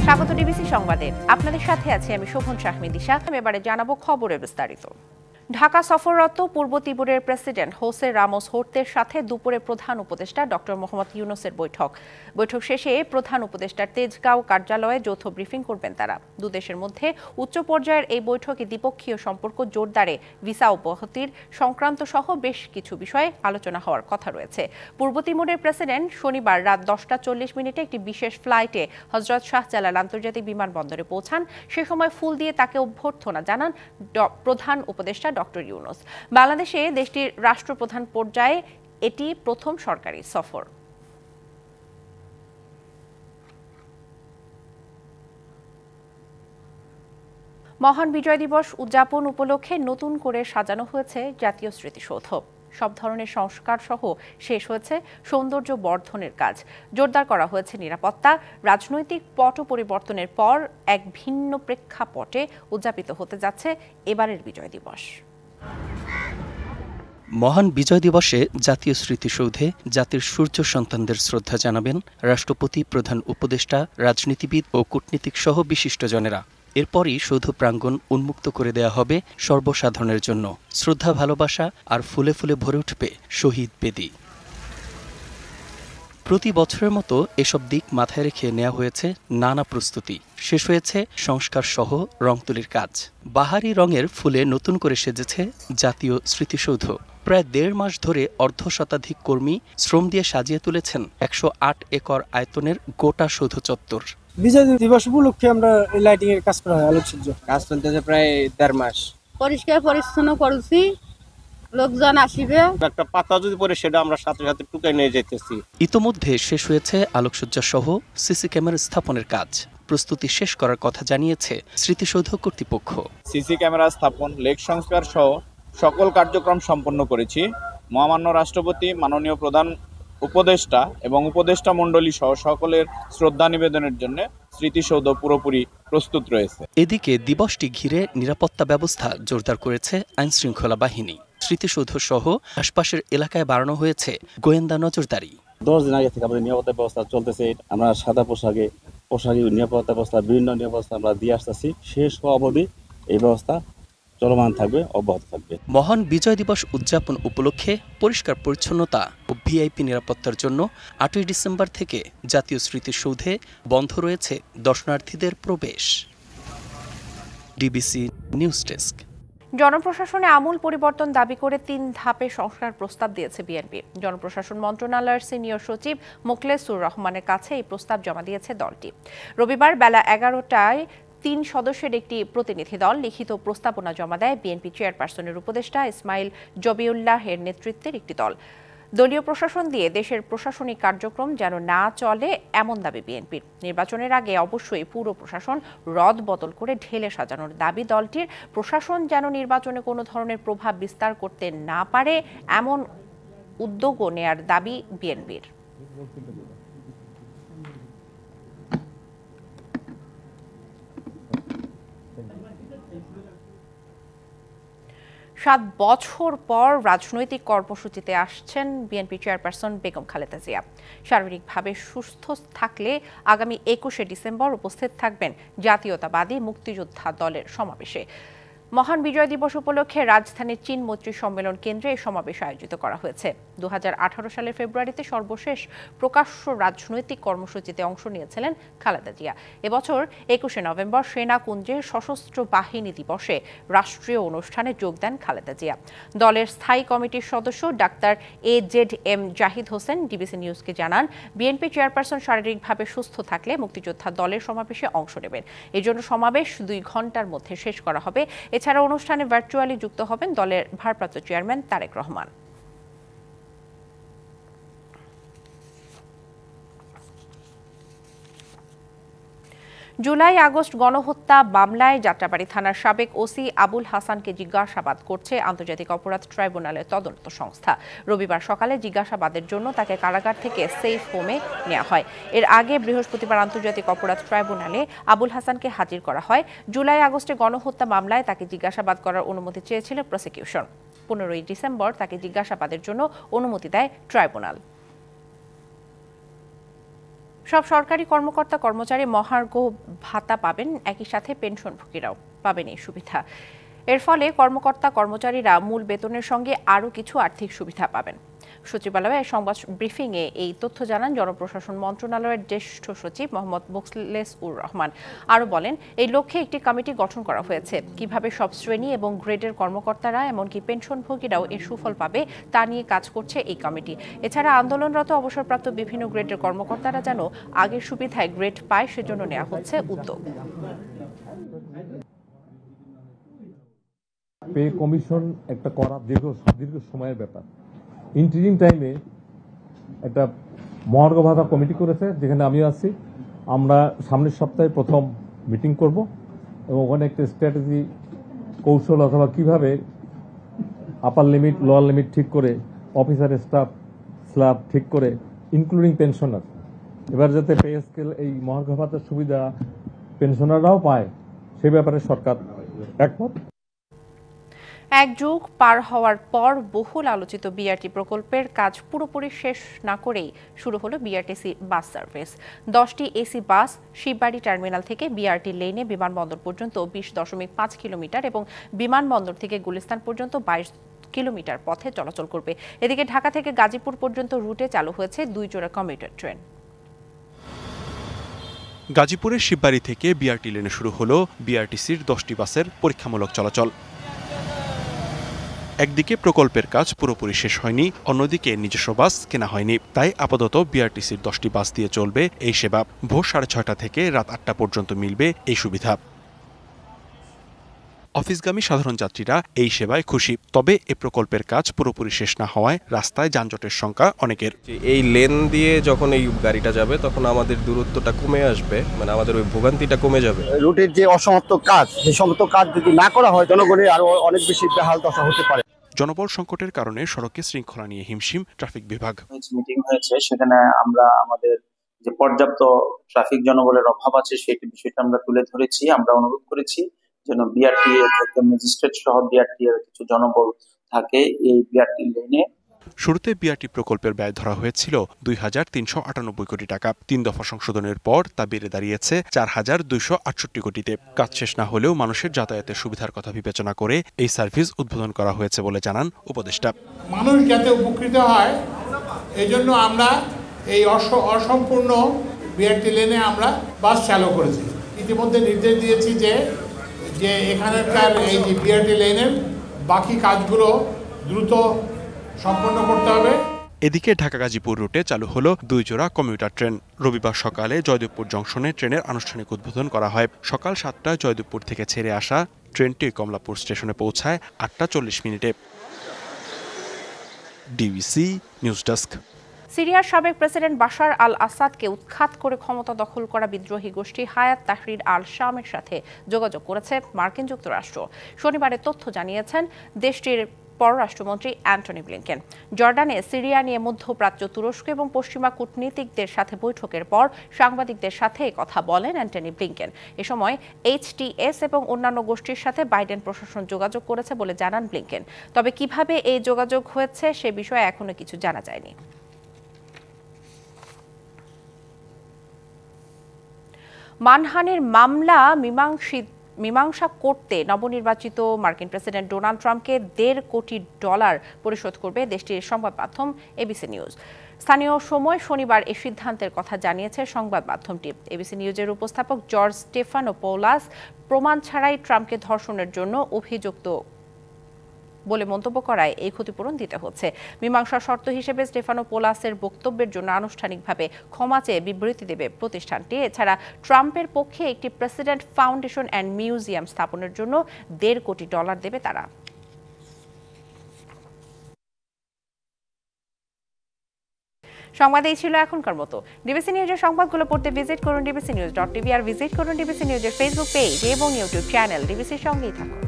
স্বাগত ডিবিসি সংবাদে। আপনাদের সাথে আছি আমি শোভন শাহমিদিশা। এবারে জানাবো খবরের বিস্তারিত। ঢাকা সফররত পূর্ব তিমুরের প্রেসিডেন্ট হোসে রামোস হোর্তের সাথে দুপুরে প্রধান উপদেষ্টা ডক্টর মোহাম্মদ ইউনূসের বৈঠক শেষে প্রধান উপদেষ্টার তেজগাঁও কার্যালয়ে যৌথ ব্রিফিং করবেন তারা। দুদেশের মধ্যে উচ্চ পর্যায়ের এই বৈঠকে দ্বিপক্ষীয় সম্পর্ক জোরদারে ভিসা অব্যাহতির সংক্রান্ত সহ বেশ কিছু বিষয়ে আলোচনা হওয়ার কথা রয়েছে। পূর্ব তিমুরের প্রেসিডেন্ট শনিবার রাত 10:40 একটি বিশেষ ফ্লাইটে হযরত শাহজালাল আন্তর্জাতিক বিমানবন্দরে পৌঁছান। সে সময় ফুল দিয়ে তাকে অভ্যর্থনা জানান প্রধান উপদেষ্টা ডক্টর ইউনূস। বাংলাদেশে দেশটির রাষ্ট্রপ্রধান পর্যায়ে এটি প্রথম সরকারি সফর। মহান বিজয় দিবস উদযাপন উপলক্ষে নতুন করে সাজানো হয়েছে জাতীয় স্মৃতিসৌধ। সব ধরনের সংস্কার সহ শেষ হয়েছে সৌন্দর্য বর্ধনের কাজ। জোরদার করা হয়েছে নিরাপত্তা। রাজনৈতিক পট পরিবর্তনের পর এক ভিন্ন প্রেক্ষাপটে উদযাপিত হতে যাচ্ছে এবারের বিজয় দিবস। মহান বিজয় দিবসে জাতীয় স্মৃতিসৌধে জাতির সূর্য সন্তানদের শ্রদ্ধা জানাবেন রাষ্ট্রপতি, প্রধান উপদেষ্টা, রাজনীতিবিদ ও কূটনীতিক সহ বিশিষ্টজনেরা। এরপরই সৌধ প্রাঙ্গণ উন্মুক্ত করে দেয়া হবে সর্বসাধারণের জন্য। শ্রদ্ধা, ভালোবাসা আর ফুলে ফুলে ভরে উঠবে শহীদ বেদি। প্রতি বছরের মতো এসব দিক মাথায় রেখে নেওয়া হয়েছে নানা প্রস্তুতি। শেষ হয়েছে সংস্কার সহ রংতুলির কাজ। বাহারি রঙের ফুলে নতুন করে সেজেছে জাতীয় স্মৃতিসৌধ। প্রায় 1.5 মাস ধরে অর্ধশতাধিক কর্মী শ্রম দিয়ে সাজিয়ে তুলেছেন 108 একর আয়তনের গোটা সৌধ চত্বর। বিজয় দিবস উপলক্ষে আমরা লাইটিং এর কাজ করা হয়। আলোকসজ্জ কাজ চলতেছে প্রায় 1.5 মাস। পরিষ্কার পরিচ্ছন্ন করছি, লোকজন আসিবে। একটা পাতা যদি পড়ে সেটা আমরা সাথে সাথে টুকাই নিয়ে যেতেছি। ইতোমধ্যে শেষ হয়েছে আলোকসজ্জা সহ সিসি ক্যামেরা স্থাপনের কাজ। প্রস্তুতি শেষ করার কথা জানিয়েছে স্মৃতিসৌধ কর্তৃপক্ষ। সিসি ক্যামেরা স্থাপন, লেক সংস্কার সহ সকল কার্যক্রম সম্পন্ন করেছি। মহামান্য রাষ্ট্রপতি, মাননীয় প্রধান উপদেষ্টা এবং উপদেষ্টা মণ্ডলী সহ সকলের শ্রদ্ধা নিবেদনের জন্য স্মৃতিসৌধ পুরোপুরি প্রস্তুত রয়েছে। এদিকে দিবসটি ঘিরে নিরাপত্তা ব্যবস্থা জোরদার করেছে আইনশৃঙ্খলা বাহিনী। স্মৃতিসৌধ সহ আশপাশের এলাকায় বাড়ানো হয়েছে গোয়েন্দা নজরদারি। 10 দিন আগে থেকে আমাদের নিরাপত্তা ব্যবস্থা চলতেছে। আমরা সাদা পোশাকে নিরাপত্তা ব্যবস্থা, বিভিন্ন নিরাপত্তা আমরা দিয়ে আসতেছি। শেষ হওয়া অবধি এই ব্যবস্থা চলমান থাকবে, অব্যাহত থাকবে। মহান বিজয় দিবস উদযাপন উপলক্ষে পরিষ্কার পরিচ্ছন্নতা ও ভিআইপি নিরাপত্তার জন্য 8ই ডিসেম্বর থেকে জাতীয় স্মৃতিসৌধে বন্ধ রয়েছে দর্শনার্থীদের প্রবেশ। DBC news desk. জনপ্রশাসনে আমূল পরিবর্তন দাবি করে 3 ধাপে সংস্কার প্রস্তাব দিয়েছে বিএনপি। জনপ্রশাসন মন্ত্রণালয়ের সিনিয়র সচিব মোখলেসুর রহমানের কাছে এই প্রস্তাব জমা দিয়েছে দলটি। রবিবার বেলা 11টায় 3 সদস্যের একটি প্রতিনিধি দল লিখিত প্রস্তাবনা জমা দেয় বিএনপি চেয়ারপারসনের উপদেষ্টা ইসমাইল জবিউল্লাহের নেতৃত্বের একটি দল। দলীয় প্রশাসন দিয়ে দেশের প্রশাসনিক কার্যক্রম যেন না চলে এমন দাবি বিএনপির। নির্বাচনের আগে অবশ্যই পুরো প্রশাসন রদ বদল করে ঢেলে সাজানোর দাবি দলটির। প্রশাসন যেন নির্বাচনে কোনো ধরনের প্রভাব বিস্তার করতে না পারে এমন উদ্যোগও নেয়ার দাবি বিএনপির। 7 বছর পর রাজনৈতিক কর্মসূচিতে আসছেন বিএনপি চেয়ারপারসন বেগম খালেদা জিয়া। শারীরিকভাবে সুস্থ থাকলে আগামী 21শে ডিসেম্বর উপস্থিত থাকবেন জাতীয়তাবাদী মুক্তিযোদ্ধা দলের সমাবেশে। মহান বিজয় দিবস উপলক্ষে রাজধানীর চীন মৈত্রী সম্মেলন কেন্দ্রে এই সমাবেশ আয়োজিত করা হয়েছে। 2018 সালের ফেব্রুয়ারিতে সর্বশেষ প্রকাশ্য রাজনৈতিক কর্মসূচিতে অংশ নিয়েছিলেন খালেদা জিয়া। এবছর 21শে নভেম্বর সেনাকুঞ্জে সশস্ত্র বাহিনী দিবসে রাষ্ট্রীয় অনুষ্ঠানে যোগ দেন খালেদা জিয়া। দলের স্থায়ী কমিটির সদস্য doctor AZM Zahid Hossain DBC নিউজকে জানান, বিএনপি চেয়ারপারসন শারীরিকভাবে সুস্থ থাকলে মুক্তিযোদ্ধা দলের সমাবেশে অংশ নেবেন। এজন্য সমাবেশ 2 ঘন্টার মধ্যে শেষ করা হবে। এছাড়া অনুষ্ঠানে ভার্চুয়ালি যুক্ত হবেন দলের ভারপ্রাপ্ত chairman Tarique Rahman. July August গণহত্যা মামলায় যাত্রাবাড়ী থানার সাবেক ওসি আবুল হাসানকে জিজ্ঞাসাবাদ করছে আন্তর্জাতিক অপরাধ ট্রাইব্যুনালের তদন্ত সংস্থা। রবিবার সকালে জিজ্ঞাসাবাদের জন্য তাকে কারাগার থেকে সেফ হোমে নেওয়া হয়। এর আগে বৃহস্পতিবার আন্তর্জাতিক অপরাধ ট্রাইব্যুনালে আবুল হাসানকে হাজির করা হয়। জুলাই আগস্টে গণহত্যা মামলায় তাকে জিজ্ঞাসাবাদ করার অনুমতি চেয়েছিল প্রসিকিউশন। 15ই ডিসেম্বর তাকে জিজ্ঞাসাবাদের জন্য অনুমতি দেয় ট্রাইব্যুনাল। সব সরকারি কর্মকর্তা কর্মচারী মহার্ঘ ভাতা পাবেন, একই সাথে পেনশনভোগীরাও পাবেন এই সুবিধা। এর ফলে কর্মকর্তা কর্মচারীরা মূল বেতনের সঙ্গে আরও কিছু আর্থিক সুবিধা পাবেন। সচিবালয়ে সংবাদ ব্রিফিংয়ে এই তথ্য জানান জনপ্রশাসন মন্ত্রণালয়ের জ্যেষ্ঠ সচিব মোহাম্মদ মোখলেসুর রহমান। আরও বলেন, এই লক্ষ্যে একটি কমিটি গঠন করা হয়েছে। কিভাবে সব শ্রেণী এবং গ্রেডের কর্মকর্তারা এমনকি পেনশনভোগীরাও এর সুফল পাবে তা নিয়ে কাজ করছে এই কমিটি। এছাড়া আন্দোলনরত অবসরপ্রাপ্ত বিভিন্ন গ্রেডের কর্মকর্তারা যেন আগের সুবিধায় গ্রেড পায় সেজন্য নেওয়া হচ্ছে উদ্যোগ। পে কমিশন একটা করা দীর্ঘ সময়ের ব্যাপার। ইন্টারিম টাইমে একটা মহার্ঘ ভাতা কমিটি করেছে, যেখানে আমিও আছি। আমরা সামনের সপ্তাহে প্রথম মিটিং করব এবং ওখানে একটা স্ট্র্যাটেজি কৌশল অথবা কিভাবে আপার লিমিট লোয়ার লিমিট ঠিক করে অফিসার স্টাফ স্ল্যাব ঠিক করে ইনক্লুডিং পেনশনার, এবার যাতে পে স্কেল এই মহার্ঘ ভাতার সুবিধা পেনশনাররাও পায় সে ব্যাপারে সরকার একমত। এক যুগ পার হওয়ার পর বহুল আলোচিত বিআরটি প্রকল্পের কাজ পুরোপুরি শেষ না করেই শুরু হলো বিআরটিসি বাস সার্ভিস। 10টি এসি বাস শিববাড়ি টার্মিনাল থেকে বিআরটি লেনে বিমানবন্দর পর্যন্ত 20.5 কিলোমিটার এবং বিমানবন্দর থেকে গুলিস্তান পর্যন্ত 22 কিলোমিটার পথে চলাচল করবে। এদিকে ঢাকা থেকে গাজীপুর পর্যন্ত রুটে চালু হয়েছে 2 জোড়া কমিউটার ট্রেন। গাজীপুরের শিববাড়ি থেকে বিআরটি লেনে শুরু হলো বিআরটিসির 10টি বাসের পরীক্ষামূলক চলাচল। একদিকে প্রকল্পের কাজ পুরোপুরি শেষ হয়নি, অন্যদিকে নিজস্ব বাস কেনা হয়নি। তাই আপাতত বিআরটিসির 10টি বাস দিয়ে চলবে এই সেবা। ভোর 6:30 থেকে রাত 8টা পর্যন্ত মিলবে এই সুবিধা। অফিসগামী সাধারণ যাত্রীরা এই সেবায় খুশি। তবে এ প্রকল্পের কাজ পুরোপুরি শেষ না হওয়ায় রাস্তায় যানজটের সংখ্যা অনেকের। এই লেন দিয়ে যখন এই গাড়িটা যাবে তখন আমাদের দূরত্বটা কমে আসবে, মানে আমাদের ওই ভোগান্তিটা কমে যাবে। রুটের যে অসমাপ্ত কাজ, সেই সমস্ত কাজ যদি না করা হয় জনগণের আরো অনেক বেশি বেহাল দশা হতে পারে। জনবল সংকটের কারণে সড়কে শৃঙ্খলা নিয়ে হিমশিম ট্রাফিক বিভাগ। মিটিং হয়েছে, সেখানে আমরা আমাদের যে পর্যাপ্ত ট্রাফিক জনবলের অভাব আছে সেই বিষয়টা আমরা তুলে ধরেছি। আমরা অনুরোধ করেছি যেন বিআরটি থেকে ম্যাজিস্ট্রেট সহ বিআরটি এর কিছু জনবল থাকে এই বিআরটি লেনে। শুরুতে বিআরটি প্রকল্পের ব্যয় ধরা হয়েছিল 2,398 কোটি টাকা। 3 দফা সংশোধনের পর তা বেড়ে দাঁড়িয়েছে 4,268 কোটিতে। কাজ শেষ না হলেও মানুষের যাতায়াতের সুবিধার কথা বিবেচনা করে এই সার্ভিস উদ্বোধন করা হয়েছে বলে জানান উপদেষ্টা। মানুষ যাতে উপকৃত হয় এই জন্য আমরা এই অসম্পূর্ণ বিআরটি লেনে আমরা বাস চালু করেছি। ইতিমধ্যে নির্দেশ দিয়েছি যে এখানকার এই যে বিআরটি লেনের বাকি কাজগুলো দ্রুত সম্পন্ন করতে হবে। এদিকে ঢাকা গাজীপুর রুটে চালু হলো 2 জোড়া কমিউটার ট্রেন। রবিবার সকালে জয়দেবপুর জংশনে ট্রেনের আনুষ্ঠানিক উদ্বোধন করা হয়। সকাল 7টায় জয়দেবপুর থেকে ছেড়ে আসা ট্রেনটি কমলাপুর স্টেশনে পৌঁছায় 8টা 40 মিনিটে। DBC news desk. সিরিয়ার সাবেক প্রেসিডেন্ট বাশার আল আসাদকে উৎখাত করে ক্ষমতা দখল করা বিদ্রোহী গোষ্ঠী হায়াত তাহরির আল শামের সাথে যোগাযোগ করেছে মার্কিন যুক্তরাষ্ট্র। শনিবারে তথ্য জানিয়েছেন দেশটির পররাষ্ট্রমন্ত্রী অ্যান্টনি ব্লিংকেন। জর্ডানে সিরিয়া নিয়ে মধ্যপ্রাচ্য, তুরস্ক এবং পশ্চিমা কূটনীতিকদের সাথে বৈঠকের পর সাংবাদিকদের সাথে কথা বলেন অ্যান্টনি ব্লিংকেন। এ সময় এইচটিএস এবং অন্যান্য গোষ্ঠীর সাথে বাইডেন প্রশাসন যোগাযোগ করেছে বলে জানান ব্লিংকেন। তবে কিভাবে এই যোগাযোগ হয়েছে সে বিষয়ে এখনো কিছু জানা যায়নি। মানহানির মামলা মীমাংসা করতে নবনির্বাচিত মার্কিন প্রেসিডেন্ট ডোনাল্ড ট্রাম্পকে $1.5 কোটি পরিশোধ করবে দেশটির সংবাদ মাধ্যম এবিসি নিউজ। স্থানীয় সময় শনিবার এই সিদ্ধান্তের কথা জানিয়েছে সংবাদ মাধ্যমটি। এবিসি নিউজের উপস্থাপক জর্জ স্টেফানোপৌলাস প্রমাণ ছাড়াই ট্রাম্পকে ধর্ষণের জন্য অভিযুক্ত বলে মন্তব্য করায় এই ক্ষতিপূরণ দিতে হচ্ছে। মীমাংসার শর্ত হিসেবে স্টেফানোপৌলাসের বক্তব্যের জন্য আনুষ্ঠানিকভাবে ক্ষমা চেয়ে বিবৃতি দেবে প্রতিষ্ঠানটি। এছাড়া ট্রাম্পের পক্ষে একটি প্রেসিডেন্ট ফাউন্ডেশন অ্যান্ড মিউজিয়াম স্থাপনের জন্য $1.5 কোটি দেবে তারা। সংবাদ এই ছিল এখনকার মতো। ডিবিসি নিউজের সংবাদগুলো পড়তে ভিজিট করুন dbcnews.tv আর ভিজিট করুন ডিবিসি নিউজের ফেসবুক পেজ এবং ইউটিউব চ্যানেল। ডিবিসির সঙ্গেই থাকুন।